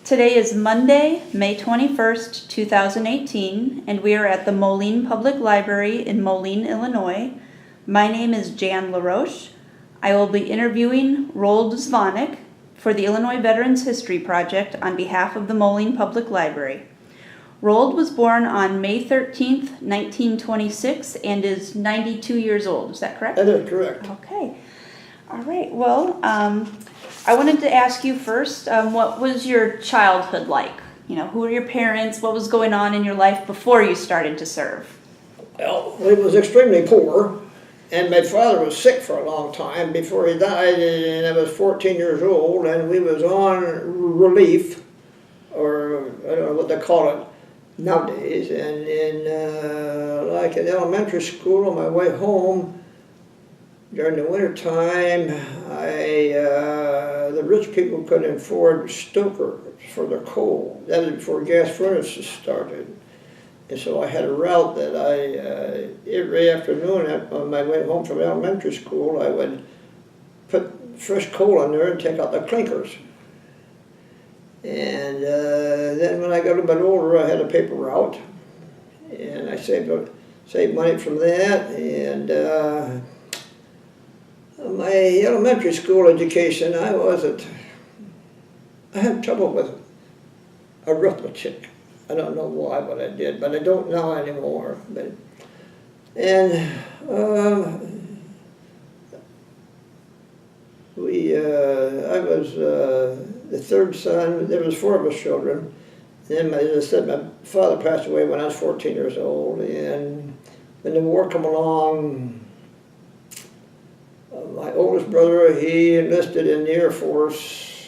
Today is Monday, May 21st, 2018, and we are at the Moline Public Library in Moline, Illinois. My name is Jan LaRoche. I will be interviewing Roald Zvonik for the Illinois Veterans History Project on behalf of the Moline Public Library. Roald was born on May 13th, 1926, and is 92 years old. Is that correct? That is correct. Okay. All right. Well, I wanted to ask you first, what was your childhood like? You know, who were your parents? What was going on in your life before you started to serve? Well, we was extremely poor, and my father was sick for a long time before he died, and I was 14 years old, and we was on relief, or I don't know what they call it nowadays, and in like in elementary school on my way home, during the winter time, the rich people couldn't afford stokers for their coal. That was before gas furnaces started. And so I had a route that every afternoon on my way home from elementary school, I would put fresh coal in there and take out the clinkers. And then when I got a bit older, I had a paper route. And I saved money from that. And my elementary school education, I had trouble with arithmetic. I don't know why, but I did, but I don't know anymore. I was the third son. There was 4 of us children. And then, as I said, my father passed away when I was 14 years old, and when the war came along, my oldest brother, he enlisted in the Air Force,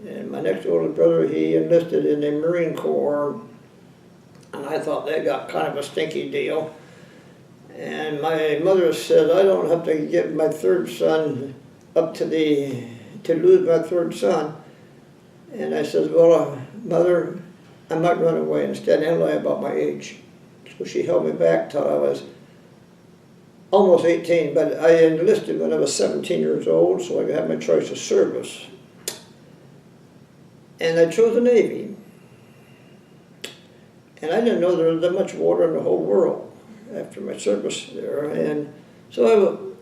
and my next oldest brother, he enlisted in the Marine Corps, and I thought they got kind of a stinky deal. And my mother said, I don't have to give my third son up to lose my third son. And I said, well, Mother, I might run away instead and lie about my age. So she held me back till I was almost 18, but I enlisted when I was 17 years old, so I could have my choice of service. And I chose the Navy. And I didn't know there was that much water in the whole world after my service there. And so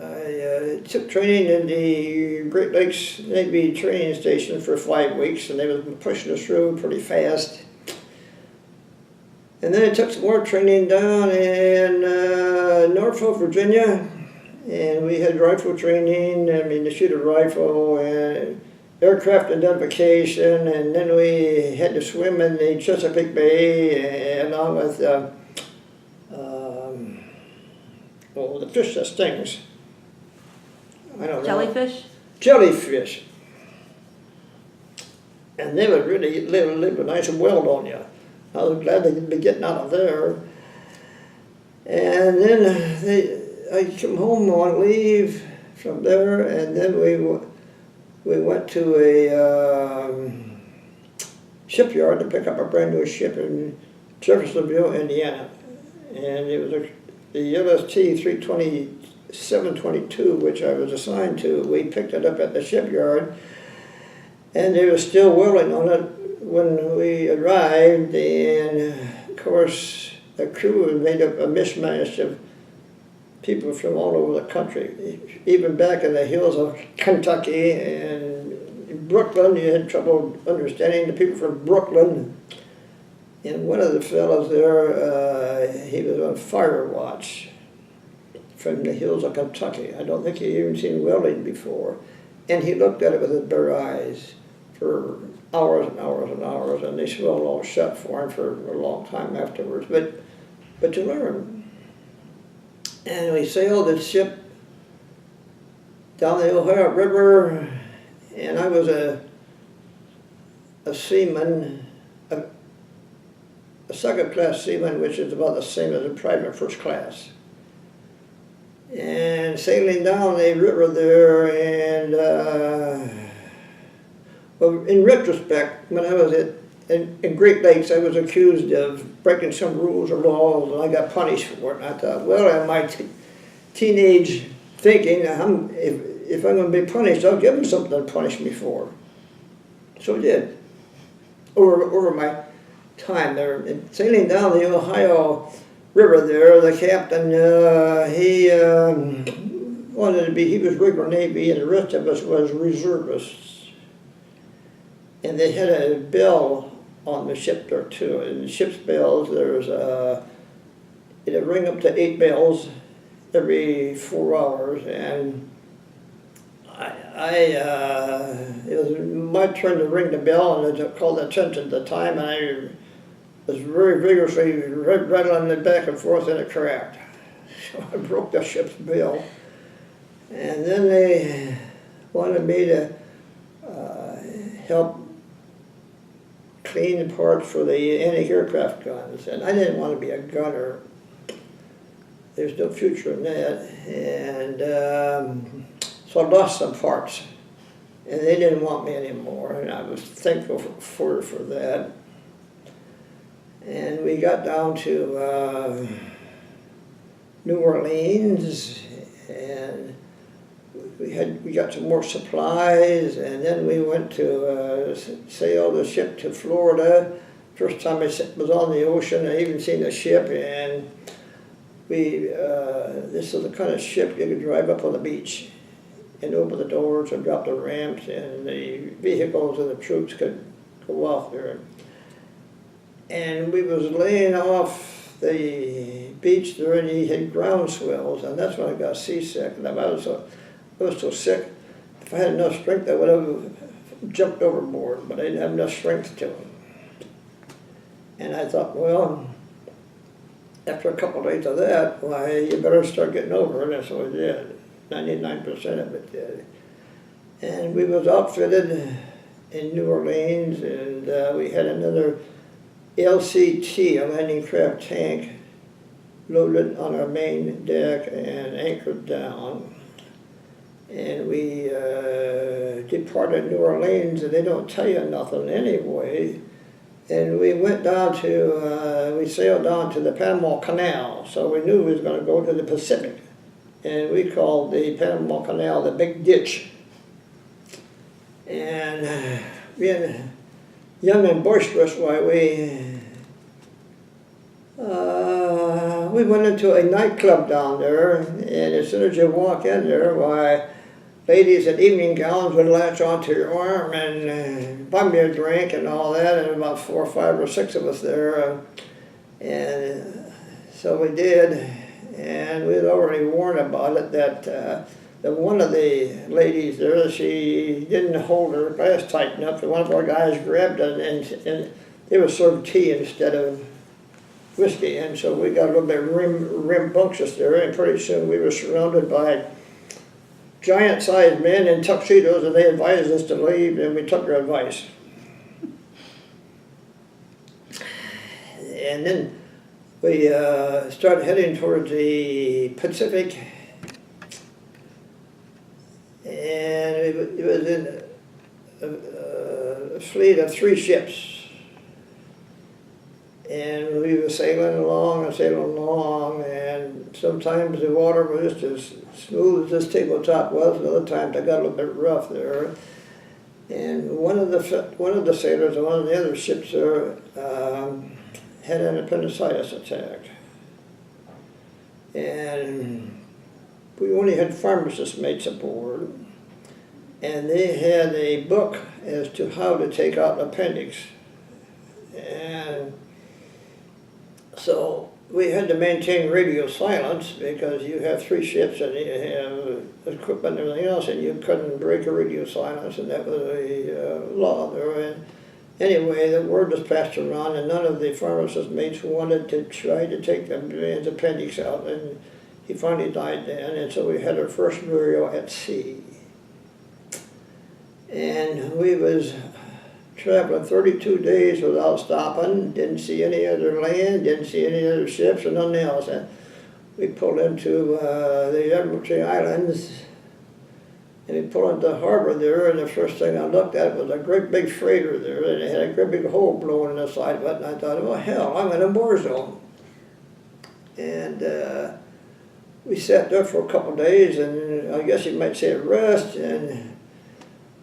I took training in the Great Lakes Navy training station for 5 weeks, and they were pushing us through pretty fast. And then I took some more training down in Norfolk, Virginia, and we had rifle training, to shoot a rifle, and aircraft identification, and then we had to swim in the Chesapeake Bay along with the fish that stings. I don't know. Jellyfish? Jellyfish. And they would really leave a nice weld on you. I was glad to be getting out of there. And then I came home on leave from there, and then we went to a shipyard to pick up a brand new ship in Jeffersonville, Indiana. And it was the LST 32722, which I was assigned to. We picked it up at the shipyard, and they were still welding on it when we arrived, and of course the crew was made up a mishmash of people from all over the country, even back in the hills of Kentucky and in Brooklyn. You had trouble understanding the people from Brooklyn. And one of the fellows there, he was on fire watch from the hills of Kentucky. I don't think he'd even seen welding before. And he looked at it with his bare eyes for hours and hours and hours, and they swelled all shut for him for a long time afterwards. But to learn. And we sailed the ship down the Ohio River, and I was a seaman, a second-class seaman, which is about the same as a private first class. And sailing down the river there, and well, in retrospect, when I was in Great Lakes, I was accused of breaking some rules or laws, and I got punished for it. And I thought, well, in my teenage thinking, if I'm going to be punished, I'll give them something to punish me for. So we did. Over my time there, and sailing down the Ohio River there, the captain, he wanted to be, he was regular Navy, and the rest of us was reservists. And they had a bell on the ship there too. In the ship's bells, there's it'd ring up to 8 bells every 4 hours, and it was my turn to ring the bell, and it called attention at the time, and I was very vigorously rattling it back and forth, and it cracked. So I broke the ship's bell. And then they wanted me to help clean the parts for the anti-aircraft guns, and I didn't want to be a gunner. There's no future in that, and so I lost some parts, and they didn't want me anymore, and I was thankful for that. And we got down to New Orleans, and we got some more supplies, and then we went to sail the ship to Florida. First time I was on the ocean, I even seen a ship, and this is the kind of ship you could drive up on the beach and open the doors and drop the ramps, and the vehicles and the troops could go off there. And we was laying off the beach there, and he had ground swells, and that's when I got seasick. And I was so sick, if I had enough strength, I would have jumped overboard, but I didn't have enough strength to. And I thought, well, after a couple of days of that, why, you better start getting over it, and so I did. 99% of it did. And we was outfitted in New Orleans, and we had another LCT, a landing craft tank, loaded on our main deck and anchored down. And we departed New Orleans, and they don't tell you nothing anyway. And we went down to, we sailed down to the Panama Canal, so we knew we was going to go to the Pacific. And we called the Panama Canal the Big Ditch. And being young and boisterous, why, we went into a nightclub down there, and as soon as you walk in there, why, ladies in evening gowns would latch onto your arm and buy me a drink and all that, and about 4 or 5 or 6 of us there, and so we did, and we had already warned about it that one of the ladies there, she didn't hold her glass tight enough, and one of our guys grabbed it, and they were served tea instead of whiskey, and so we got a little bit rambunctious there, and pretty soon we were surrounded by giant-sized men in tuxedos, and they advised us to leave, and we took their advice. And then we started heading towards the Pacific, and it was in a fleet of 3 ships. And we were sailing along, and sometimes the water was just as smooth as this tabletop was, and other times I got a little bit rough there. And one of the sailors on one of the other ships there had an appendicitis attack. And we only had pharmacist mates aboard, and they had a book as to how to take out an appendix. And so we had to maintain radio silence because you have 3 ships and you have equipment and everything else, and you couldn't break a radio silence, and that was a law there. And anyway, the word was passed around, and none of the pharmacist mates wanted to try to take the man's appendix out, and he finally died then, and so we had our first burial at sea. And we was traveling 32 days without stopping, didn't see any other land, didn't see any other ships or nothing else. And we pulled into the Admiralty Islands, and we pulled into the harbor there, and the first thing I looked at was a great big freighter there, and it had a great big hole blown in the side of it, and I thought, well, hell, I'm in a war zone. And we sat there for a couple of days, and I guess you might say a rest, and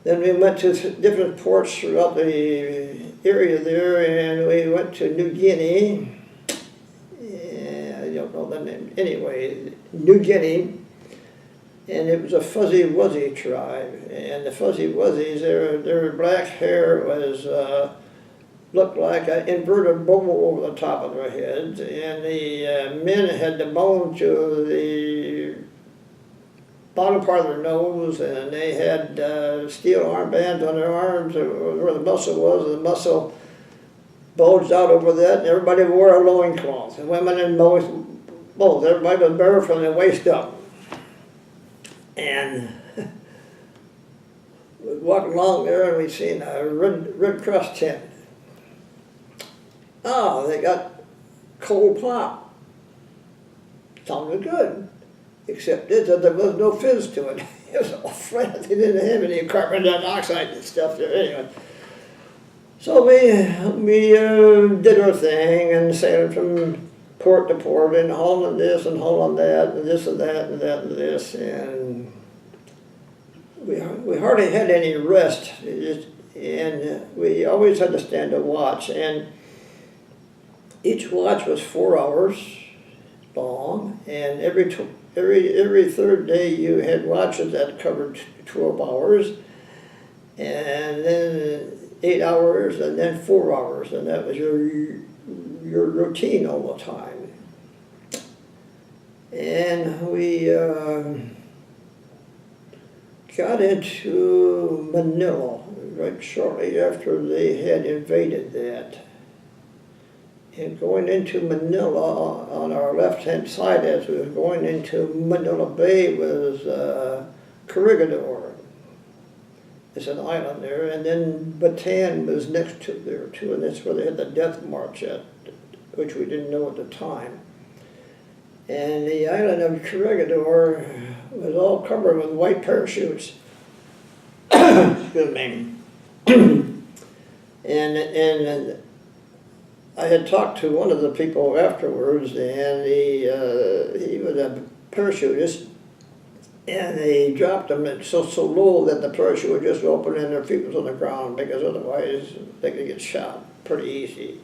Then we went to different ports throughout the area there, and we went to New Guinea. I don't know the name. Anyway, New Guinea, and it was a Fuzzy Wuzzy tribe. And the Fuzzy Wuzzies, their black hair was looked like an inverted bowl over the top of their heads, and the men had the bone to the bottom part of their nose, and they had steel armbands on their arms where the muscle was, and the muscle bulged out over that, and everybody wore a loincloth. The women and both. Everybody was bare from the waist up. And we walked along there, and we seen a Red Cross tent. Oh, they got cold pop. Sounded good, except that there was no fizz to it. It was all flat. They didn't have any carbon dioxide and stuff there anyway. So we did our thing and sailed from port to port and hauling this and hauling that and this and that and that and this, and we hardly had any rest. And we always had to stand a watch, and each watch was 4 hours long, and every third day you had watches that covered 12 hours, and then 8 hours, and then 4 hours, and that was your routine all the time. And we got into Manila right shortly after they had invaded that. And going into Manila, on our left-hand side as we were going into Manila Bay was Corregidor. It's an island there, and then Bataan was next to there too, and that's where they had the death march at, which we didn't know at the time. And the island of Corregidor was all covered with white parachutes. Excuse me. and I had talked to one of the people afterwards, and he was a parachutist, and they dropped them so low that the parachute would just open and their feet was on the ground, because otherwise they could get shot pretty easy.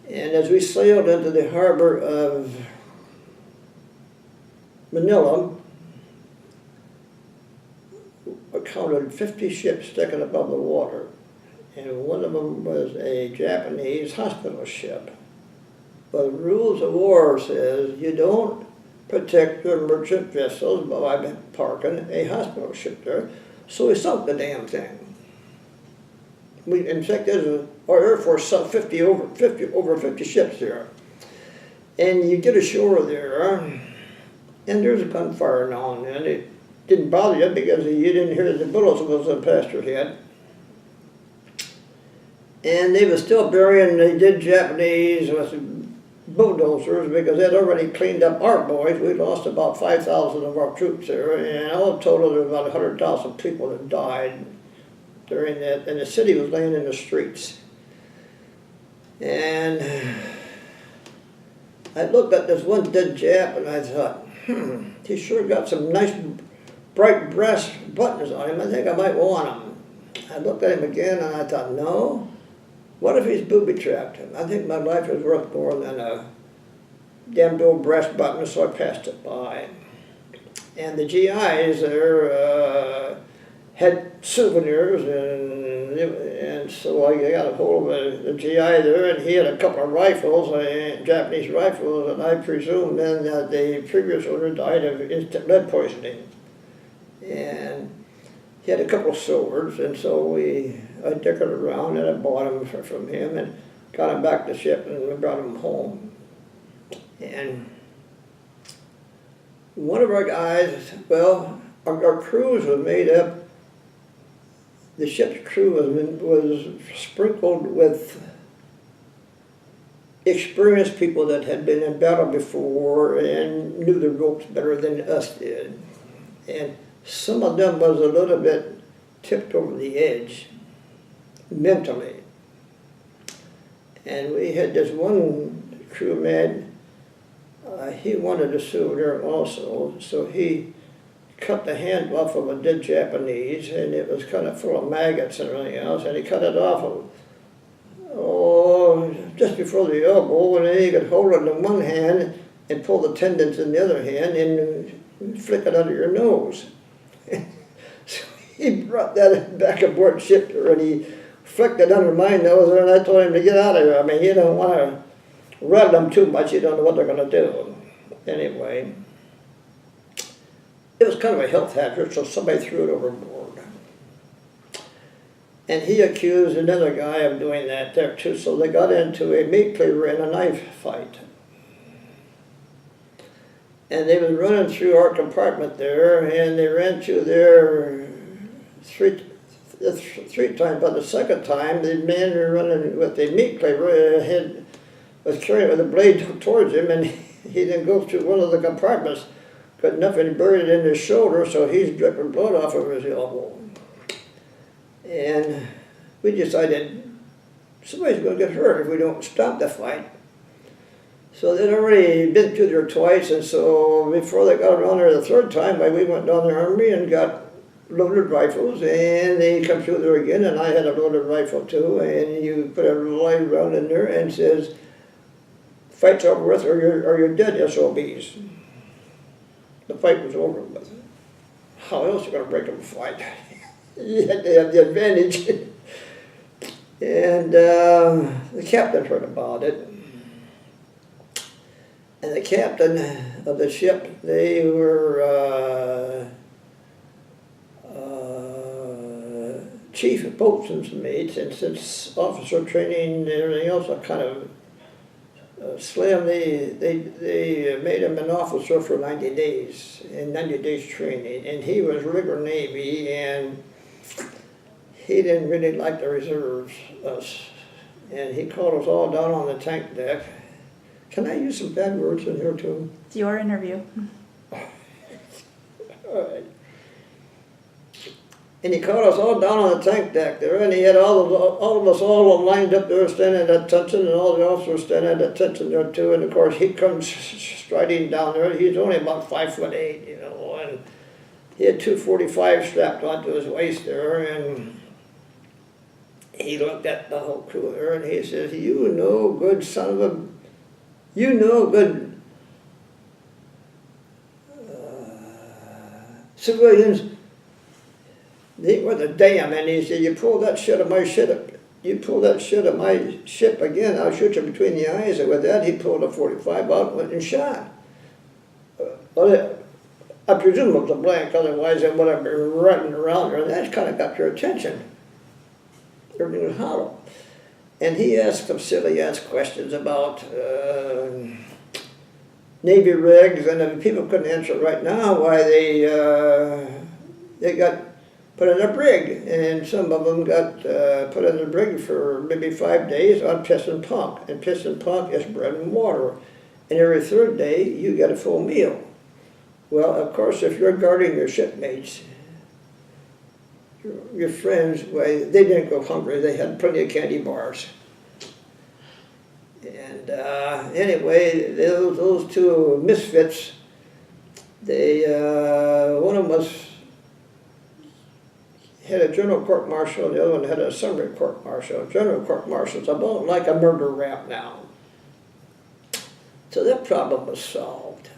And as we sailed into the harbor of Manila, I counted 50 ships sticking above the water, and one of them was a Japanese hospital ship. But the rules of war says you don't protect your merchant vessels by parking a hospital ship there, so we sunk the damn thing. In fact, our Air Force sunk over 50 ships there. And you get ashore there, and there's a gunfire now and then. It didn't bother you because you didn't hear the bullets going past your head. And they were still burying the dead Japanese with bulldozers, because they'd already cleaned up our boys. We lost about 5,000 of our troops there, and all total there were about 100,000 people that died during that, and the city was laying in the streets. And I looked at this one dead Jap, and I thought, he sure got some nice bright brass buttons on him. I think I might want them. I looked at him again, and I thought, no. What if he's booby-trapped him? I think my life is worth more than a damned old brass button, so I passed it by. And the GIs there had souvenirs, and so I got a hold of the GI there, and he had a couple of rifles, Japanese rifles, and I presume then that the previous owner died of instant lead poisoning. And he had a couple of swords, and so I dickered around, and I bought them from him and got him back to ship, and we brought him home. And one of our guys, well, our crews was made up, the ship's crew was sprinkled with experienced people that had been in battle before and knew the ropes better than us did. And some of them was a little bit tipped over the edge mentally. And we had this one crewman, he wanted a souvenir also, so he cut the hand off of a dead Japanese, and it was kind of full of maggots and everything else, and he cut it off of, just before the elbow, and then he could hold it in one hand and pull the tendons in the other hand and flick it under your nose. So he brought that back aboard ship, and he flicked it under my nose, and I told him to get out of here. I mean, you don't want to rattle them too much, you don't know what they're going to do. Anyway, it was kind of a health hazard, so somebody threw it overboard. And he accused another guy of doing that there too, so they got into a meat cleaver and a knife fight. And they was running through our compartment there, and they ran through there three times. By the second time, the man were running with the meat cleaver was carrying with a blade towards him, and he didn't go through one of the compartments. Got nothing, he buried it in his shoulder, so he's dripping blood off of his elbow. And we decided somebody's going to get hurt if we don't stop the fight. So they'd already been through there twice, and so before they got around there the third time, we went down the armory and got loaded rifles, and they come through there again, and I had a loaded rifle too, and you put a light round in there and says, "Fight's over with, or you're dead, SOBs." The fight was over with. How else are you going to break up a fight? You had to have the advantage. And the captain heard about it. And the captain of the ship, they were chief of boatswain's mates, and since officer training and everything else, I kind of slim, they made him an officer for 90 days, in 90 days training, and he was rigger Navy, and he didn't really like the reserves, us, and he called us all down on the tank deck. Can I use some bad words in here too? It's your interview. All right. And he called us all down on the tank deck there, and he had all of us all lined up there standing at attention, and all the officers standing at attention there too. And of course he comes striding down there. He's only about 5'8", you know, and he had 245 strapped onto his waist there, and he looked at the whole crew there, and he says, "You no good son of a, you no good civilians. They ain't worth a damn." And he said, "You pull that shit of my ship, you pull that shit of my ship again, I'll shoot you between the eyes." And with that, he pulled a 45 out and went and shot. Well, I presume it was a blank, otherwise they would have been running around there, and that kind of got your attention. Everything was hollow. And he asked some silly-ass questions about Navy rigs, and if people couldn't answer right now why they got put in a brig, and some of them got put in a brig for maybe 5 days on piss and punk. And piss and punk is bread and water. And every third day, you get a full meal. Well, of course, if you're guarding your shipmates, your friends, well, they didn't go hungry. They had plenty of candy bars. And anyway, those two misfits, they one of them had a general court-martial, and the other one had a summary court-martial. General court-martial's about like a murder rap now. So that problem was solved.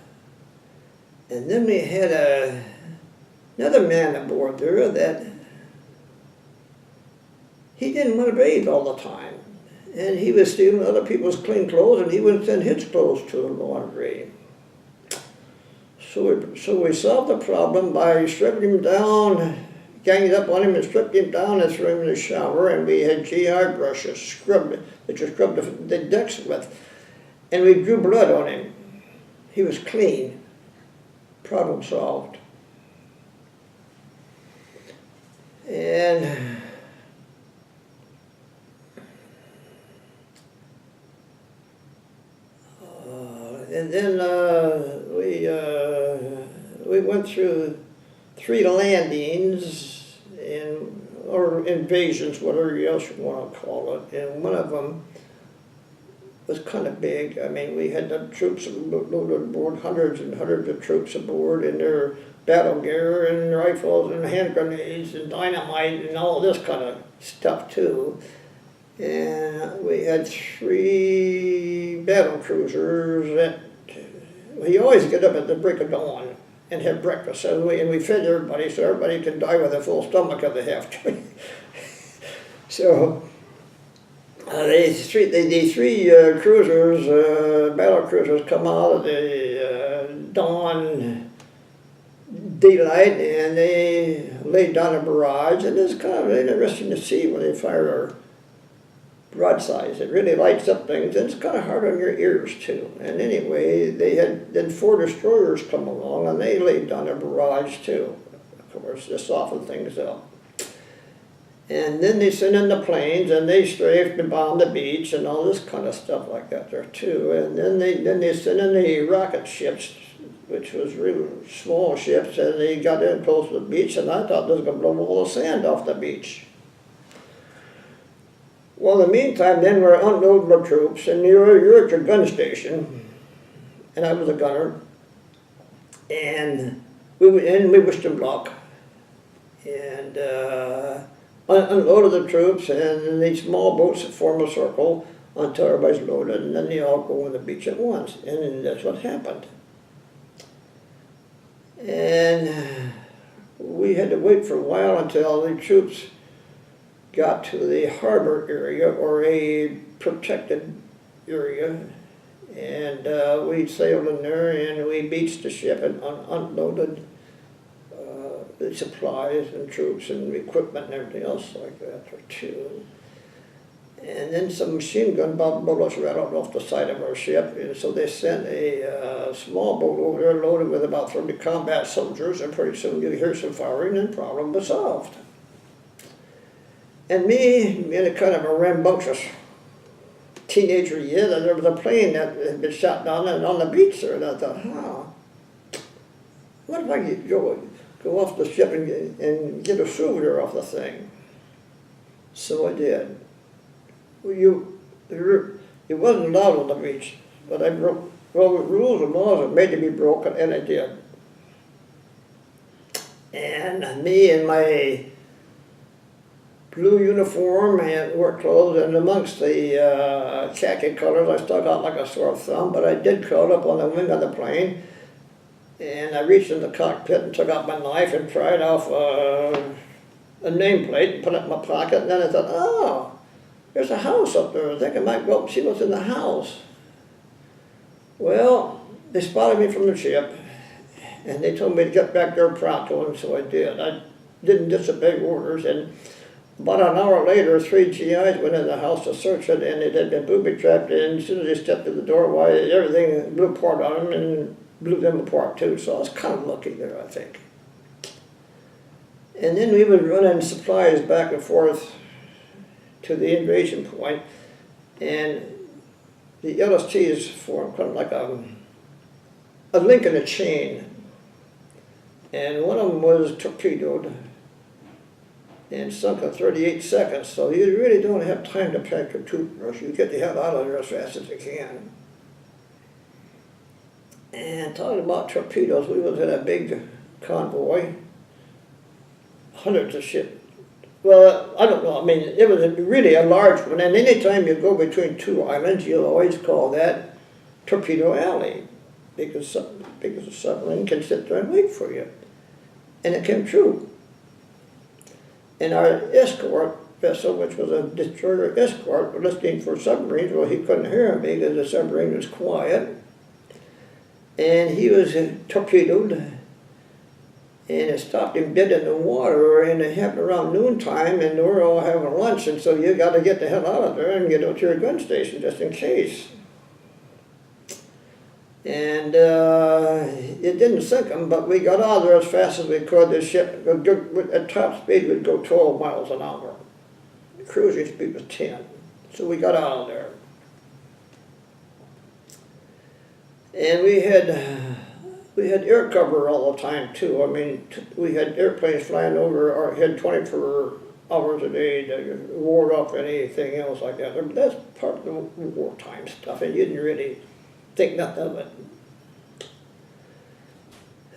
And then we had another man aboard there that he didn't want to bathe all the time. And he was stealing other people's clean clothes, and he wouldn't send his clothes to the laundry. So we solved the problem by stripping him down, ganged up on him and stripped him down and threw him in the shower, and we had GR brushes that you scrubbed the decks with. And we drew blood on him. He was clean. Problem solved. And then we went through 3 landings or invasions, whatever else you want to call it, and one of them was kind of big. I mean, we had the troops loaded aboard, hundreds and hundreds of troops aboard, and there battle gear and rifles and hand grenades and dynamite and all this kind of stuff too. And we had 3 battle cruisers that we always get up at the break of dawn and have breakfast, and we fed everybody so everybody can die with a full stomach if they have to. So these 3 cruisers, battle cruisers, come out of the dawn daylight and they laid down a barrage, and it's kind of interesting to see when they fire our broadsides. It really lights up things, and it's kind of hard on your ears too. And anyway, they had then 4 destroyers come along, and they laid down a barrage too, of course, to soften things up. And then they sent in the planes, and they strafed and bombed the beach and all this kind of stuff like that there too. And then they sent in the rocket ships, which was real small ships, and they got in close to the beach, and I thought they was going to blow all the sand off the beach. Well, in the meantime, then we're unloading the troops, and you're at your gun station, and I was a gunner, and we wished them luck, and unloaded the troops, and these small boats form a circle until everybody's loaded, and then they all go on the beach at once, and that's what happened. And we had to wait for a while until the troops got to the harbor area, or a protected area, and we sailed in there and we beached the ship and unloaded the supplies and troops and equipment and everything else like that too. And then some machine gun bullets rattled off the side of our ship, and so they sent a small boat over there loaded with about 30 combat soldiers, and pretty soon you hear some firing and problem was solved. And me, being a kind of a rambunctious teenager, there was a plane that had been shot down on the beach there, and I thought, what if I could go off the ship and get a souvenir off the thing? So I did. It wasn't allowed on the beach, but I broke rules and laws that made to be broken, and I did. And me and my blue uniform and work clothes, and amongst the khaki colors, I stuck out like a sore thumb, but I did curl up on the wing of the plane, and I reached in the cockpit and took out my knife and pried off a nameplate and put it in my pocket, and then I thought, oh, there's a house up there. I think I might go up and see what's in the house. Well, they spotted me from the ship, and they told me to get back there pronto, and so I did. I didn't disobey orders, and about an hour later, 3 GIs went in the house to search it, and it had been booby-trapped, and as soon as they stepped through the doorway, everything blew apart on them and blew them apart too, so I was kind of lucky there, I think. And then we would run in supplies back and forth to the invasion point, and the LSTs formed kind of like a link in a chain, and one of them was torpedoed and sunk in 38 seconds, so you really don't have time to pack your toothbrush. You get the hell out of there as fast as you can. And talking about torpedoes, we was in a big convoy, hundreds of ships. Well, I don't know, I mean, it was really a large one, and anytime you go between 2 islands, you'll always call that Torpedo Alley, because a submarine can sit there and wait for you. And it came true. And our escort vessel, which was a destroyer escort, was listening for submarines. Well, he couldn't hear me because the submarine was quiet. And he was torpedoed, and it stopped him dead in the water, and it happened around noontime, and we're all having lunch, and so you got to get the hell out of there and get out to your gun station just in case. And it didn't sink him, but we got out of there as fast as we could. The ship, at top speed, would go 12 miles an hour. The cruising speed was 10. So we got out of there. And we had air cover all the time, too. I mean, we had airplanes flying over our head 24 hours a day to ward off anything else like that. But that's part of the wartime stuff, and you didn't really think nothing of it.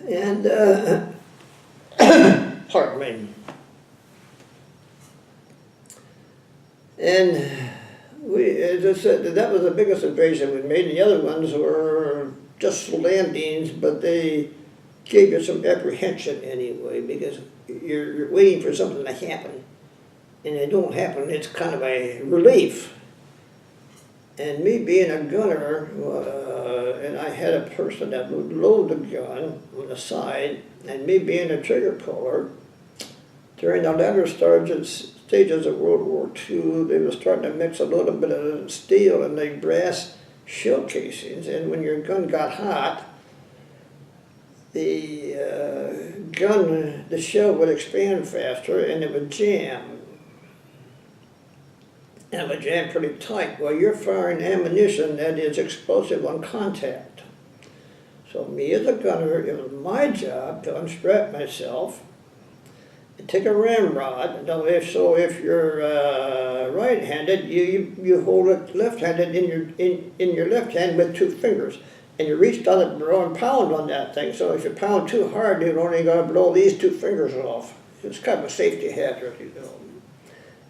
And pardon me. And we, as I said, that was the biggest invasion we made. The other ones were just landings, but they gave you some apprehension anyway, because you're waiting for something to happen. And it don't happen, it's kind of a relief. And me being a gunner, and I had a person that would load the gun on the side, and me being a trigger puller, during the latter stages of World War II, they were starting to mix a little bit of steel in the brass shell casings, and when your gun got hot, the shell would expand faster and it would jam. And it would jam pretty tight. Well, you're firing ammunition that is explosive on contact. So me as a gunner, it was my job to unstrap myself and take a ramrod. Now, if you're right-handed, you hold it left-handed in your left hand with 2 fingers. And you reach down the barrel and pound on that thing. So if you pound too hard, you're only going to blow these 2 fingers off. It's kind of a safety hazard, you know.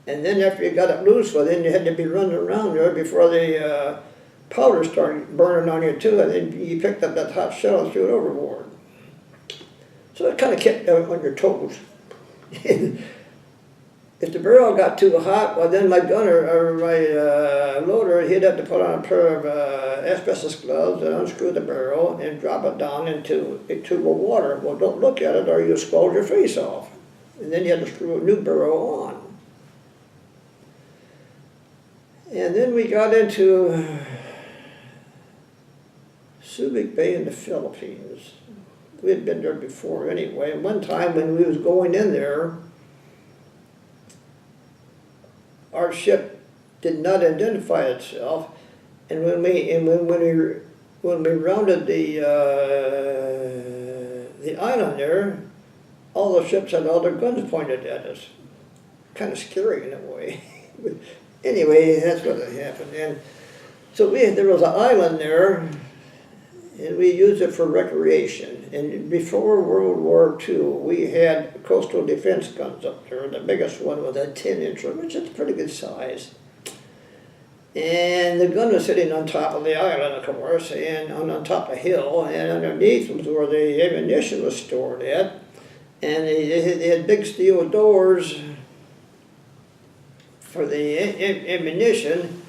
And then after you got it loose, well, then you had to be running around there before the powder started burning on you too, and then you picked up that hot shell and threw it overboard. So it kind of kept you on your toes. If the barrel got too hot, well, then my gunner, or my loader, he'd have to put on a pair of asbestos gloves and unscrew the barrel and drop it down into a tube of water. Well, don't look at it or you'll scald your face off. And then you had to screw a new barrel on. And then we got into Zvonik Bay in the Philippines. We had been there before anyway. And one time when we was going in there, our ship did not identify itself, and when we rounded the island there, all the ships had all their guns pointed at us. Kind of scary in a way. Anyway, that's what had happened. And so there was an island there, and we used it for recreation. And before World War II, we had coastal defense guns up there. The biggest one was a 10-incher, which is a pretty good size. And the gun was sitting on top of the island, of course, and on top of a hill, and underneath was where the ammunition was stored at. And they had big steel doors for the ammunition.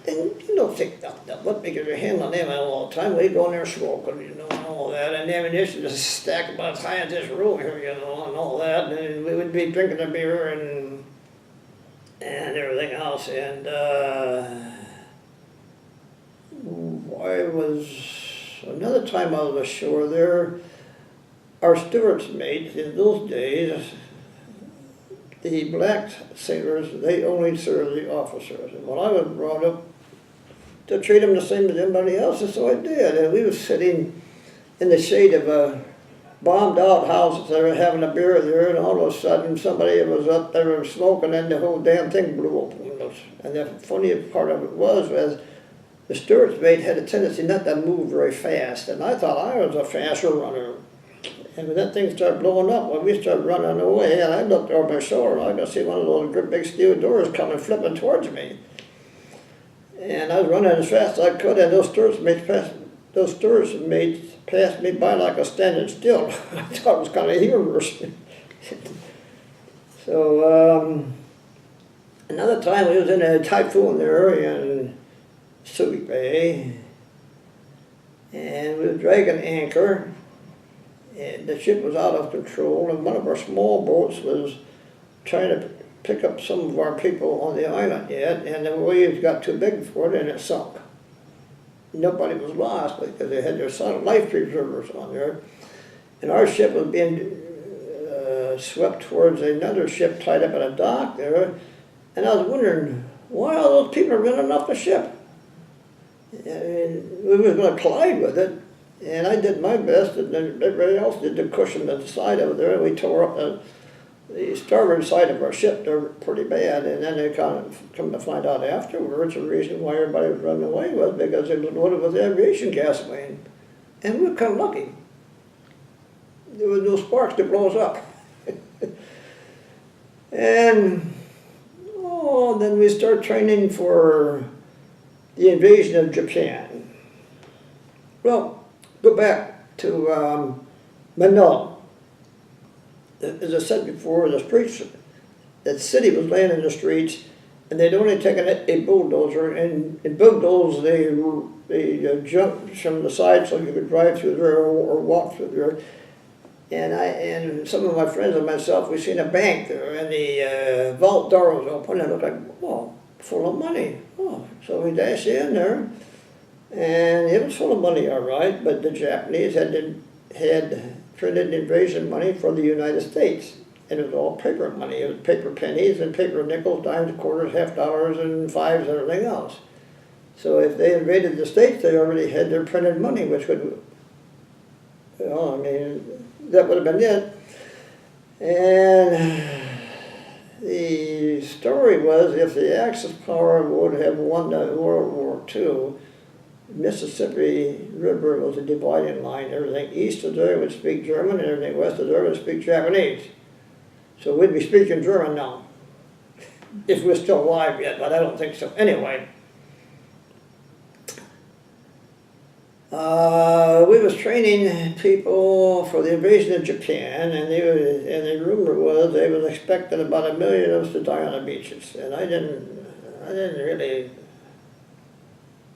And you don't think nothing of it because you're handling them all the time. We go in there smoking, you know, and all that. And the ammunition is stacked about as high as this room here, you know, and all that. And we would be drinking a beer and everything else. And another time I was ashore there, our steward's mates in those days, the black sailors, they only served the officers. And when I was brought up to treat them the same as anybody else, and so I did. And we were sitting in the shade of a bombed out house. They were having a beer there, and all of a sudden somebody was up there smoking, and the whole damn thing blew open. And the funny part of it was the steward's mate had a tendency not to move very fast, and I thought I was a faster runner. And when that thing started blowing up, well, we started running away, and I looked over my shoulder, and I could see one of those great big steel doors coming, flipping towards me. And I was running as fast as I could, and those steward's mates passed me by like a standing still. I thought it was kind of humorous. So, another time we was in a typhoon there in Zvonik Bay, and we were dragging anchor, and the ship was out of control, and one of our small boats was trying to pick up some of our people on the island yet, and the waves got too big for it, and it sunk. Nobody was lost because they had their life preservers on there, and our ship was being swept towards another ship tied up at a dock there, and I was wondering, why are those people running off the ship? And we were going to collide with it. And I did my best, and everybody else did to cushion the side over there, and we tore up the starboard side of our ship there pretty bad. And then they kind of come to find out afterwards the reason why everybody was running away was because it was loaded with aviation gasoline. And we were kind of lucky. There was no sparks to blow us up. And then we start training for the invasion of Japan. Well, go back to Manila. As I said before, the streets, that city was laying in the streets, and they'd only taken a bulldozer, and bulldozers they jumped from the side so you could drive through there or walk through there. And some of my friends and myself, we seen a bank there, and the vault door was open, and it looked like, oh, full of money. Oh, so we dashed in there, and it was full of money, all right, but the Japanese had printed invasion money for the United States, and it was all paper money. It was paper pennies and paper nickels, dimes, quarters, half dollars, and fives, and everything else. So if they invaded the States, they already had their printed money, which would, I mean, that would have been it. And the story was, if the Axis power would have won the World War II, Mississippi River was a dividing line. Everything east of there would speak German, and everything west of there would speak Japanese. So we'd be speaking German now, if we're still alive yet, but I don't think so. Anyway, we was training people for the invasion of Japan, and the rumor was they was expecting about 1 million of us to die on the beaches, and I didn't really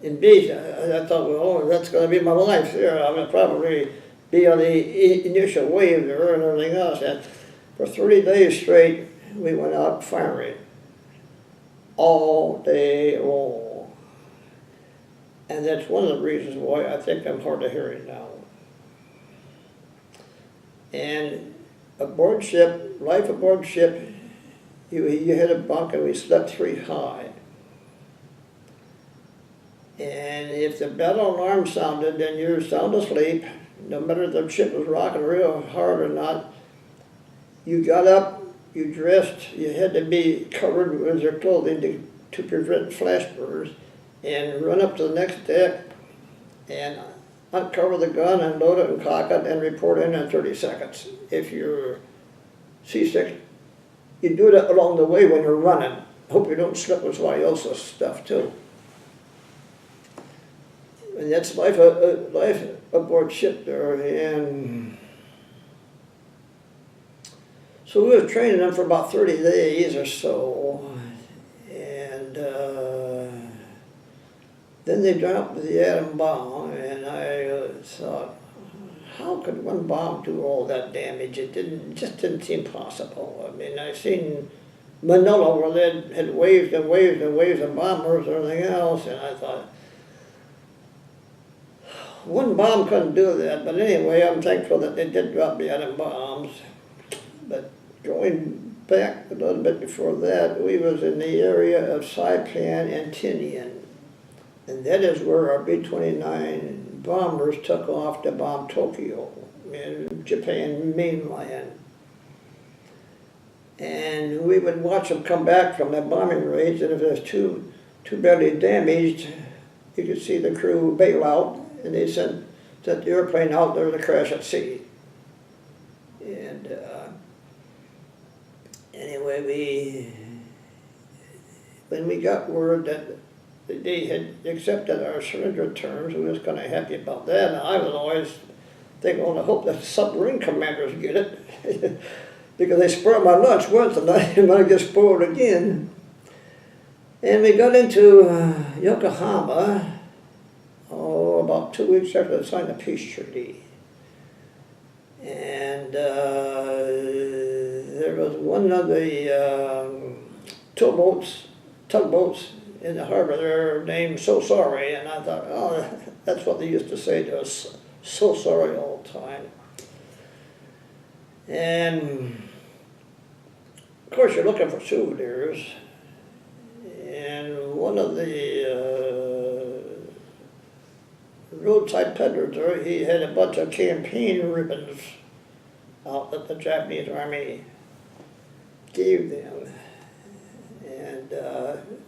envision. I thought, well, that's going to be my life there. I'm going to probably be on the initial wave there and everything else. And for 30 days straight, we went out firing all day long. And that's one of the reasons why I think I'm hard of hearing now. And aboard ship, life aboard ship, you hit a bunk and we slept 3 high. And if the battle alarm sounded, then you're sound asleep, no matter if the ship was rocking real hard or not. You got up, you dressed, you had to be covered with your clothing to prevent flash burns, and run up to the next deck and uncover the gun and load it and cock it and report in 30 seconds. If you're seasick, you do that along the way when you're running. Hope you don't slip with somebody else's stuff too. And that's life aboard ship there. And so we were training them for about 30 days or so. And then they dropped the atom bomb, and I thought, how could one bomb do all that damage? It just didn't seem possible. I mean, I've seen Manila where they had waves and waves and waves of bombers and everything else, and I thought, one bomb couldn't do that. But anyway, I'm thankful that they did drop the atom bombs. But going back a little bit before that, we was in the area of Saipan and Tinian. And that is where our B-29 bombers took off to bomb Tokyo in Japan mainland. And we would watch them come back from that bombing raids, and if there's too badly damaged, you could see the crew bail out, and they sent the airplane out there to crash at sea. And anyway, when we got word that they had accepted our surrender terms, we was kind of happy about that. And I was always thinking, well, I hope that submarine commanders get it, because they spoiled my lunch once, and I might get spoiled again. And we got into Yokohama, about 2 weeks after they signed the peace treaty. And there was one of the tugboats in the harbor there named So Sorry, and I thought, oh, that's what they used to say to us, so sorry all the time. And of course you're looking for souvenirs, and one of the roadside peddlers there, he had a bunch of campaign ribbons out that the Japanese Army gave them. And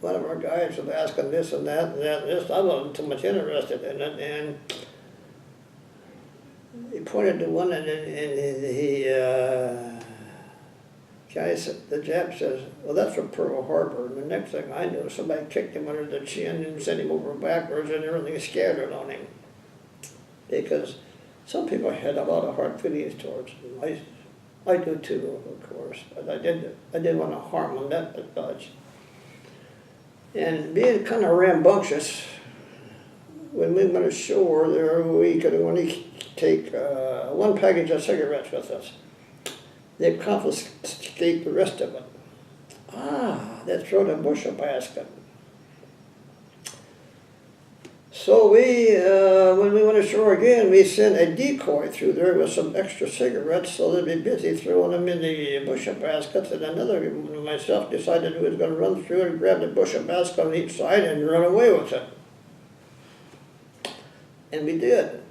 one of our guys was asking this and that and that and this. I wasn't too much interested in it, and he pointed to one, and he the Jap says, well, that's from Pearl Harbor. And the next thing I knew, somebody kicked him under the chin and sent him over backwards and everything scattered on him. Because some people had a lot of hard feelings towards him. I do too, of course, but I didn't want to harm him that much. And being kind of rambunctious, when we went ashore there, we could only take one package of cigarettes with us. They confiscate the rest of it. They throw the bushel basket. So when we went ashore again, we sent a decoy through there with some extra cigarettes, so they'd be busy throwing them in the bushel baskets, and another one of myself decided we was going to run through and grab the bushel basket on each side and run away with it. And we did.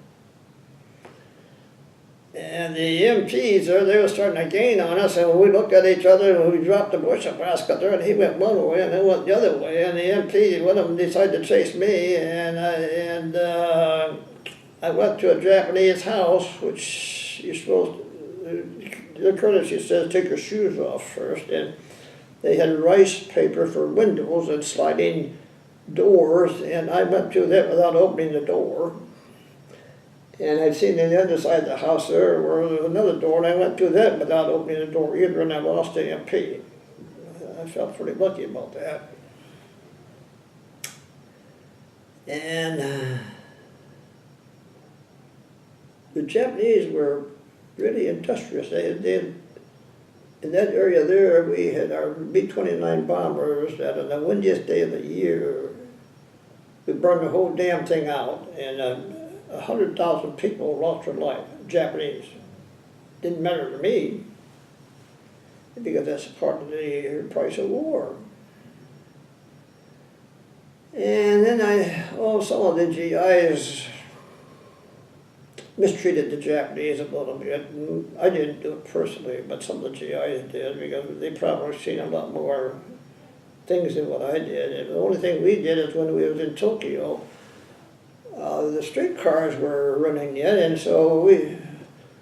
And the MPs there, they were starting to gain on us, and we looked at each other and we dropped the bushel basket there, and he went one way and I went the other way, and the MP, one of them decided to chase me, and I went to a Japanese house, which you're supposed to, the courtesy says take your shoes off first, and they had rice paper for windows and sliding doors, and I went through that without opening the door. And I'd seen on the other side of the house there where there was another door, and I went through that without opening the door either, and I lost the MP. I felt pretty lucky about that. And the Japanese were really industrious. They in that area there, we had our B-29 bombers that on the windiest day of the year, we burned the whole damn thing out, and 100,000 people lost their life, Japanese. Didn't matter to me, because that's part of the price of war. And then some of the GIs mistreated the Japanese a little bit. I didn't do it personally, but some of the GIs did, because they probably seen a lot more things than what I did. And the only thing we did is when we was in Tokyo, the streetcars were running yet, and so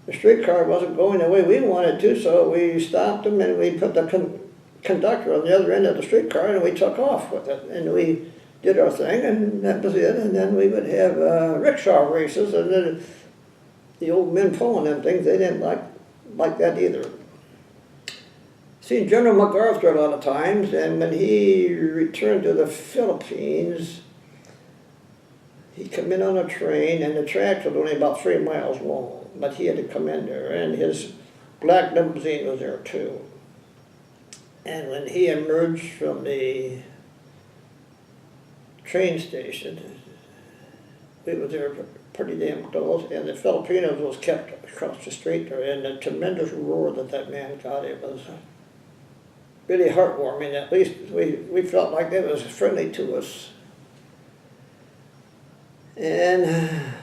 the streetcar wasn't going the way we wanted to, so we stopped them and we put the conductor on the other end of the streetcar and we took off with it. And we did our thing, and that was it. And then we would have rickshaw races, and then the old men pulling them things, they didn't like that either. Seen General MacArthur a lot of times, and when he returned to the Philippines, he come in on a train, and the tracks was only about 3 miles long, but he had to come in there, and his black limousine was there too. And when he emerged from the train station, we were there pretty damn close, and the Filipinos was kept across the street there, and the tremendous roar that man got, it was really heartwarming. At least we felt like they was friendly to us. And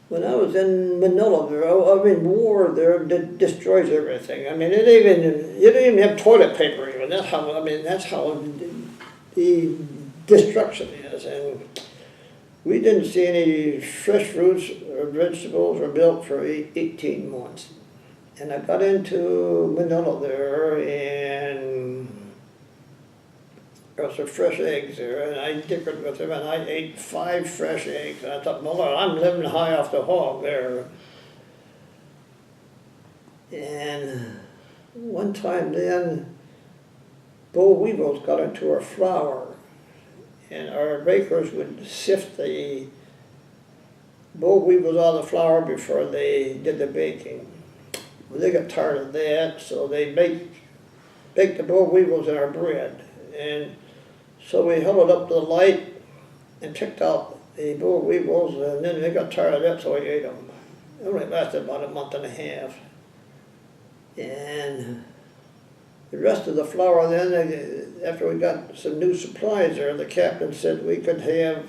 when I was in Manila there, war there destroys everything. I mean, you didn't even have toilet paper even. That's how the destruction is. And we didn't see any fresh fruits or vegetables or milk for 18 months. And I got into Manila there, and there was some fresh eggs there, and I dickered with them, and I ate 5 fresh eggs. And I thought, well, I'm living high off the hog there. And one time then, boll weevils got into our flour, and our bakers would sift the boll weevils out of the flour before they did the baking. Well, they got tired of that, so they baked the boll weevils in our bread. And so we held it up to the light and picked out the boll weevils, and then they got tired of that, so we ate them. It only lasted about a month and a half. And the rest of the flour then, after we got some new supplies there, the captain said we could have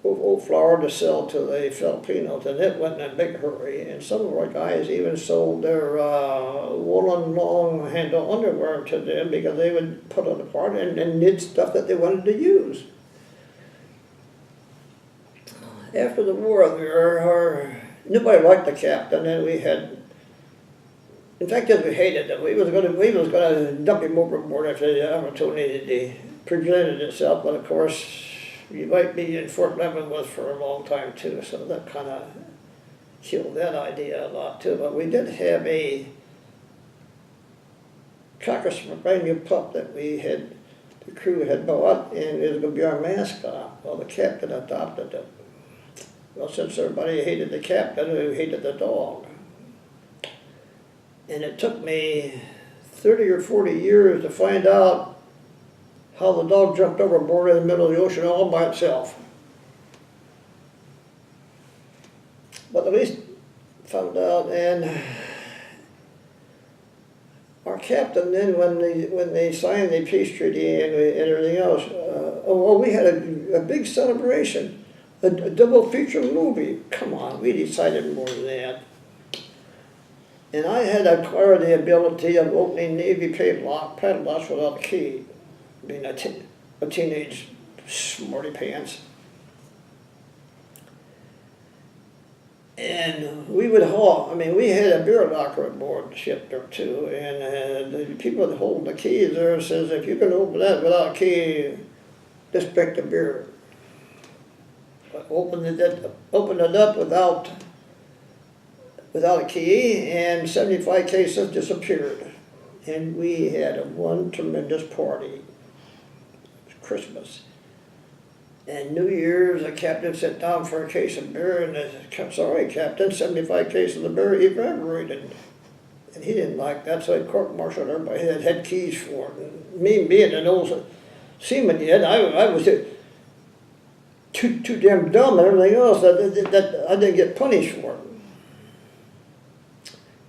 old flour to sell to the Filipinos, and it went in a big hurry. And some of our guys even sold their woolen long handle underwear to them, because they would put it apart and knit stuff that they wanted to use. After the war, nobody liked the captain, and we had In fact, we hated him. We was gonna dump him overboard if the opportunity presented itself. But of course, you might be in Fort Leavenworth for a long time too, so that kind of killed that idea a lot too. But we did have a cocker spaniel pup that the crew had bought, and it was going to be our mascot. Well, the captain adopted it. Well, since everybody hated the captain, who hated the dog. And it took me 30 or 40 years to find out how the dog jumped overboard in the middle of the ocean all by itself. But at least found out, and our captain then, when they signed the peace treaty and everything else, we had a big celebration, a double feature movie. Come on, we decided more than that. And I had acquired the ability of opening Navy padlocks without a key, being a teenage smarty pants. And we would we had a beer locker aboard the ship there too, and the people that hold the keys there says, if you can open that without a key, just pick the beer. But opened it up without a key, and 75 cases disappeared. And we had one tremendous party. It was Christmas. And New Year's, the captain sat down for a case of beer, and I said, sorry, Captain, 75 cases of beer evaporated. And he didn't like that, so he court-martialed everybody that had keys for it. And me being an old seaman yet, I was too damn dumb and everything else that I didn't get punished for it.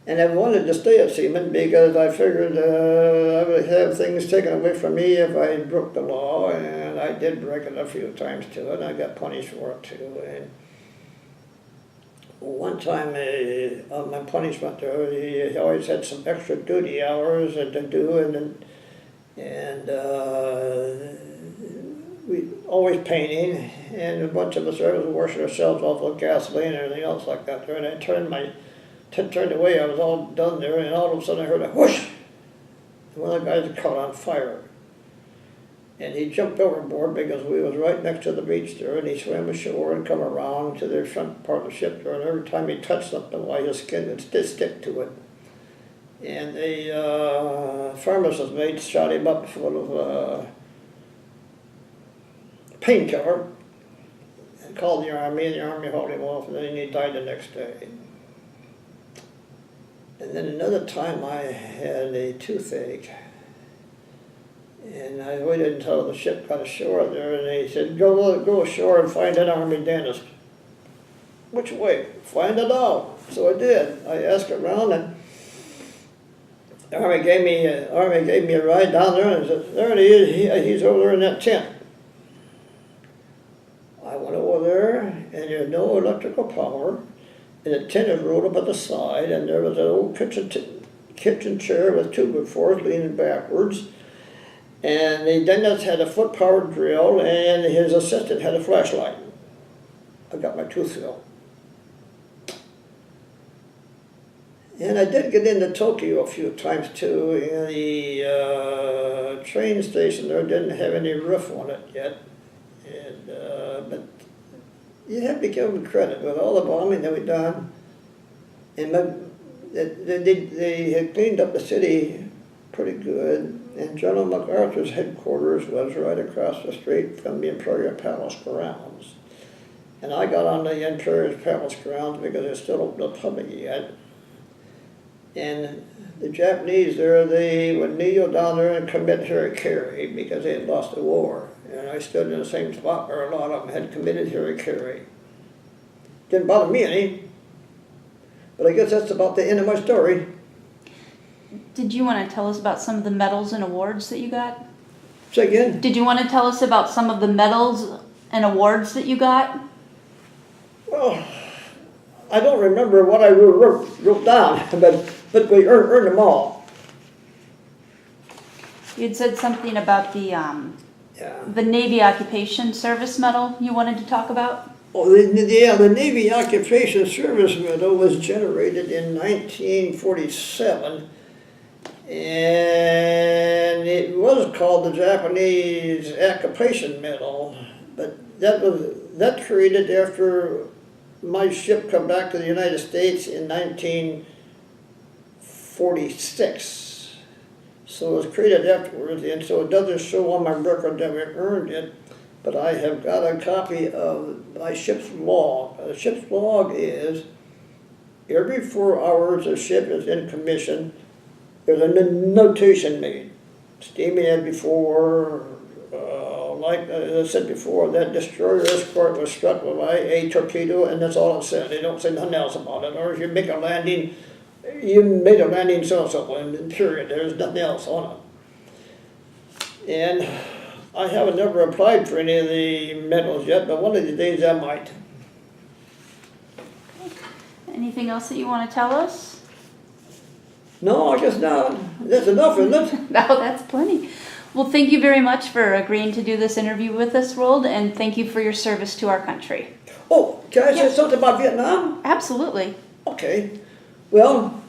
And I wanted to stay a seaman because I figured I would have things taken away from me if I broke the law, and I did break it a few times too, and I got punished for it too. And one time on my punishment there, he always had some extra duty hours to do, and we always painting, and a bunch of us there was washing ourselves off with gasoline and everything else like that there, and I turned away, I was all done there, and all of a sudden I heard a whoosh! And one of the guys caught on fire. And he jumped overboard because we was right next to the beach there, and he swam ashore and come around to the front part of the ship there, and every time he touched something, why his skin would stick to it. And the pharmacist's mate shot him up full of painkiller and called the Army, and the Army hauled him off, and then he died the next day. And then another time I had a toothache, and I waited until the ship got ashore there, and they said, go ashore and find an Army dentist. Which way? Find it out. So I did. I asked around, and the Army gave me a ride down there, and said, there he is, he's over there in that tent. I went over there, and there's no electrical power. And the tent is rolled up at the side, and there was an old kitchen chair with two before leaning backwards. And the dentist had a foot-powered drill, and his assistant had a flashlight. I got my tooth filled. And I did get into Tokyo a few times too, and the train station there didn't have any roof on it yet. And, but you have to give them credit with all the bombing that we've done. And they had cleaned up the city pretty good. And General MacArthur's headquarters was right across the street from the Imperial Palace grounds. And I got on the Imperial Palace grounds because it's still open to the public yet. And the Japanese there, they would kneel down there and commit harakiri because they had lost the war. And I stood in the same spot where a lot of them had committed harakiri. Didn't bother me any, but I guess that's about the end of my story. Did you want to tell us about some of the medals and awards that you got? Say again? Did you want to tell us about some of the medals and awards that you got? Well, I don't remember what I wrote down, but we earned them all. You'd said something about the Navy Occupation Service Medal you wanted to talk about? Oh, the Navy Occupation Service Medal was generated in 1947, and it was called the Japanese Occupation Medal, but that created after my ship come back to the United States in 1946. So it was created afterwards, and so it doesn't show on my record that we earned it. But I have got a copy of my ship's log. The ship's log is every 4 hours the ship is in commission, there's a notation made. Steaming as before, like I said before, that destroyer escort was struck by a torpedo, and that's all it said. They don't say nothing else about it. Or if you make a landing, you made a landing so-and-so, and period. There's nothing else on it. And I haven't never applied for any of the medals yet, but one of these days I might. Anything else that you want to tell us? No, I guess not. That's enough, isn't it? No, that's plenty. Well, thank you very much for agreeing to do this interview with us, Roald, and thank you for your service to our country. Oh, can I say something about Vietnam? Absolutely. Okay. Well,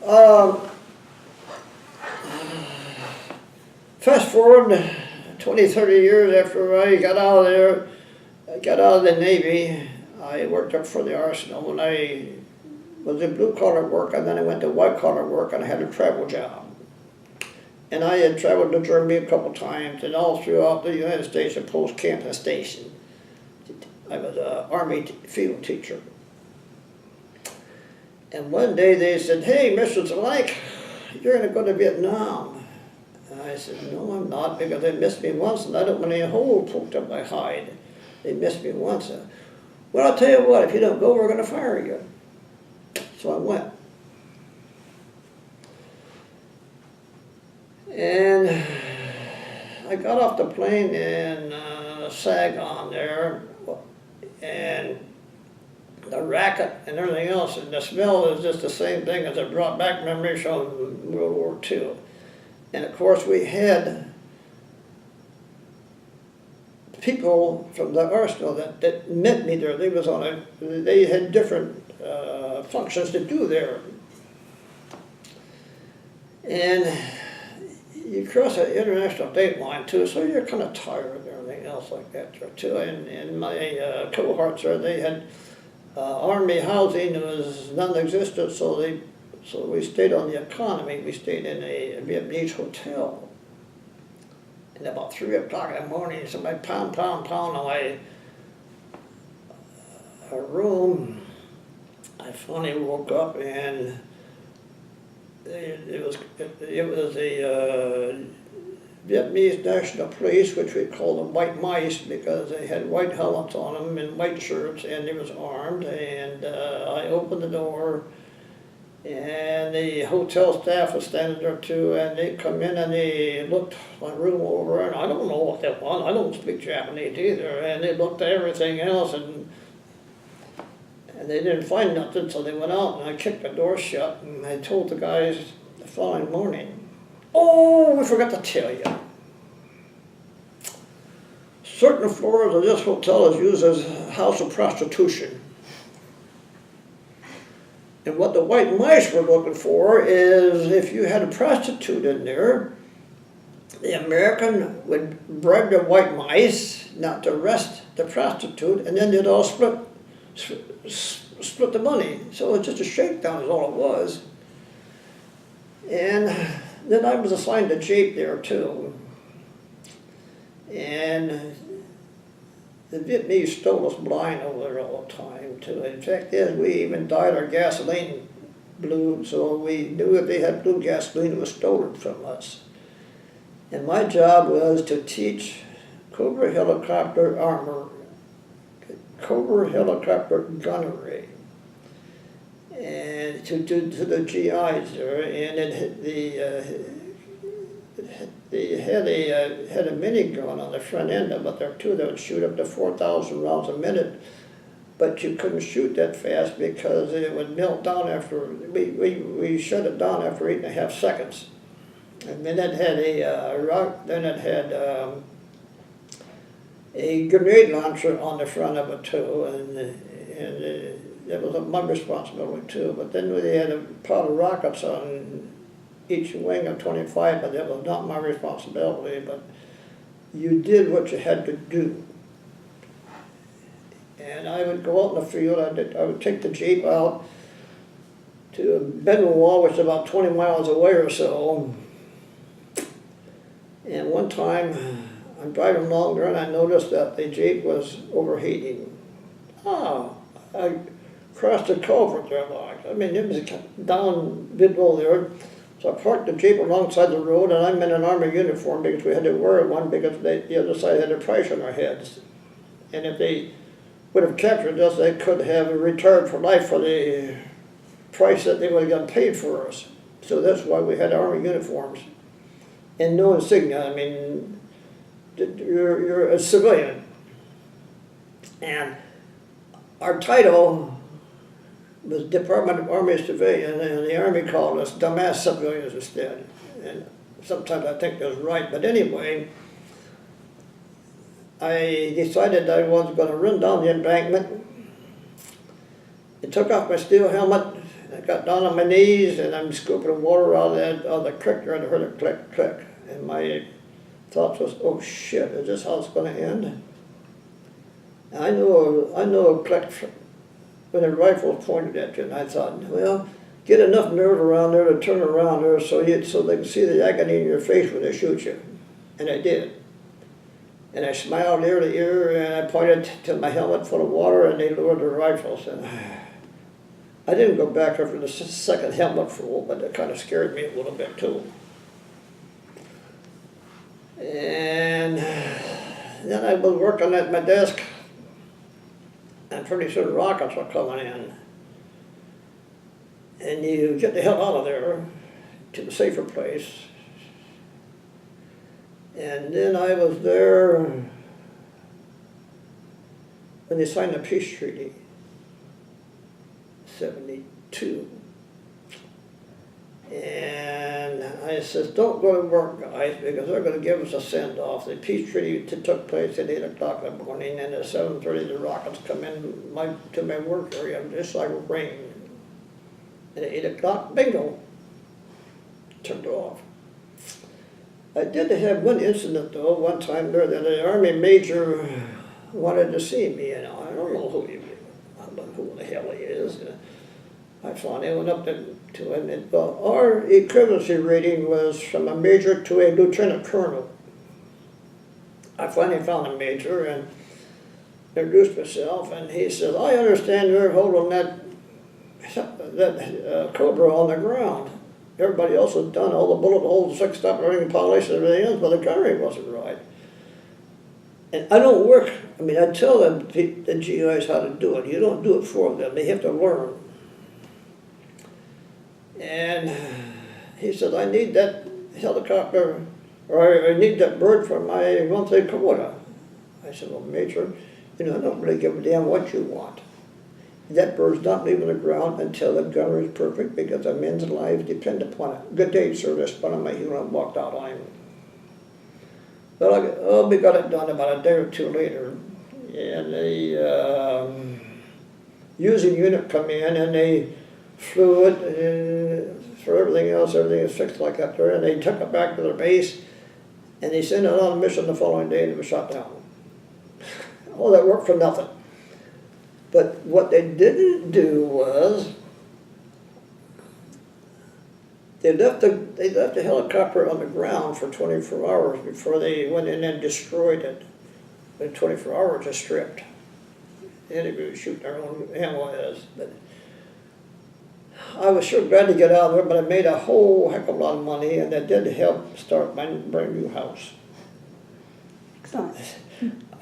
fast forward 20, 30 years after I got out of there, I got out of the Navy, I worked up for the arsenal, and I was in blue-collar work, and then I went to white-collar work, and I had a travel job. And I had traveled to Germany a couple times, and all throughout the United States at Post Camp and Station. I was an Army field teacher. And one day they said, "Hey, Mr. Zvonik, you're going to go to Vietnam." And I said, "No, I'm not, because they missed me once, and I don't want any hole poked up my hide. They missed me once. Well, I'll tell you what, if you don't go, we're going to fire you." So I went. And I got off the plane in Saigon there, and the racket and everything else, and the smell is just the same thing as it brought back memories from World War II. And of course we had people from the arsenal that met me there. They had different functions to do there. And you cross an international date line too, so you're kind of tired and everything else like that there too. And my cohorts there, they had Army housing was non-existent, so we stayed on the economy. We stayed in a Vietnamese hotel. And about 3 o'clock in the morning, somebody pound on my room. I finally woke up, and it was the Vietnamese National Police, which we called them white mice, because they had white helmets on them and white shirts, and they was armed. And I opened the door, and the hotel staff was standing there too, and they come in and they looked my room over, and I don't know what they want. I don't speak Japanese either, and they looked at everything else, and they didn't find nothing, so they went out, and I kicked the door shut, and I told the guys the following morning, "Oh, we forgot to tell you. Certain floors of this hotel is used as a house of prostitution. And what the white mice were looking for is if you had a prostitute in there, the American would bribe the white mice not to arrest the prostitute, and then they'd all split the money." So it's just a shakedown is all it was. And then I was assigned a jeep there too. And the Vietnamese stole us blind over there all the time too. In fact, we even dyed our gasoline blue, so we knew if they had blue gasoline, it was stolen from us. And my job was to teach Cobra helicopter armor, Cobra helicopter gunnery, and to the GIs there. And they had a minigun on the front end of it there too that would shoot up to 4,000 rounds a minute, but you couldn't shoot that fast because it would melt down after we shut it down after 8.5 seconds. And then it had a grenade launcher on the front of it too, and that was my responsibility too. But then they had a pile of rockets on each wing of 25, but that was not my responsibility. But you did what you had to do. And I would go out in the field. I would take the Jeep out to Bedwell, which is about 20 miles away or so. And one time, I'm driving along there and I noticed that the Jeep was overheating. Oh, I crossed the culvert there, like. I mean, it was down Bidwell there. So I parked the Jeep alongside the road, and I'm in an Army uniform because we had to wear one because the other side had a price on our heads. And if they would have captured us, they could have retired for life for the price that they would have gotten paid for us. So that's why we had Army uniforms. And no insignia. I mean, you're a civilian. And our title was Department of Army Civilian, and the Army called us dumbass civilians instead. And sometimes I think that's right, but anyway, I decided I was going to run down the embankment. I took off my steel helmet, I got down on my knees, and I'm scooping water out of the creek there, and I heard it click, click. And my thoughts was, oh shit, is this how it's going to end? I know a click when a rifle was pointed at you, and I thought, well, get enough nerve around there to turn around there so they can see the agony in your face when they shoot you. And I did. And I smiled ear to ear, and I pointed to my helmet full of water, and they lowered their rifles. And I didn't go back after the second helmet full, but it kind of scared me a little bit too. And then I was working at my desk, and pretty soon rockets were coming in. And you get the hell out of there to a safer place. And then I was there when they signed the peace treaty, 72. And I says, don't go to work, guys, because they're going to give us a send-off. The peace treaty took place at 8 o'clock in the morning, and at 7:30 the rockets come in to my work area, just like rain. And at 8 o'clock, bingo, turned off. I did have one incident, though, one time there that an Army major wanted to see me, and I don't know who the hell he is. I finally went up to him, and our equivalency rating was from a major to a lieutenant colonel. I finally found a major and introduced myself, and he says, I understand you're holding that Cobra on the ground. Everybody else had done all the bullet holes, fixed up, everything polished, and everything else, but the gunnery wasn't right. And I don't work, I mean, I tell them, the GIs how to do it. You don't do it for them, they have to learn. And he said, I need that helicopter, or I need that bird for my monthly quota. I said, well, Major, I don't really give a damn what you want. That bird's not leaving the ground until the gunner is perfect, because the men's lives depend upon it. Good day, sir, this one of my hero walked out on him. Well, we got it done about a day or two later, and the using unit come in, and they flew it for everything else. Everything is fixed like that there, and they took it back to their base, and they sent it on a mission the following day, and it was shot down. All that work for nothing. But what they didn't do was they left the helicopter on the ground for 24 hours before they went in and destroyed it. In 24 hours, it's stripped. The enemy was shooting their own ammo at us. But I was sure glad to get out of there, but I made a whole heck of a lot of money, and that did help start my brand new house. Excellent.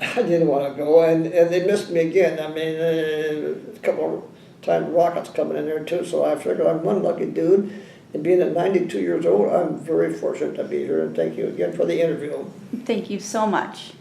I didn't want to go, and they missed me again. I mean, a couple of times rockets coming in there too, so I figured I'm one lucky dude. And being at 92 years old, I'm very fortunate to be here, and thank you again for the interview. Thank you so much.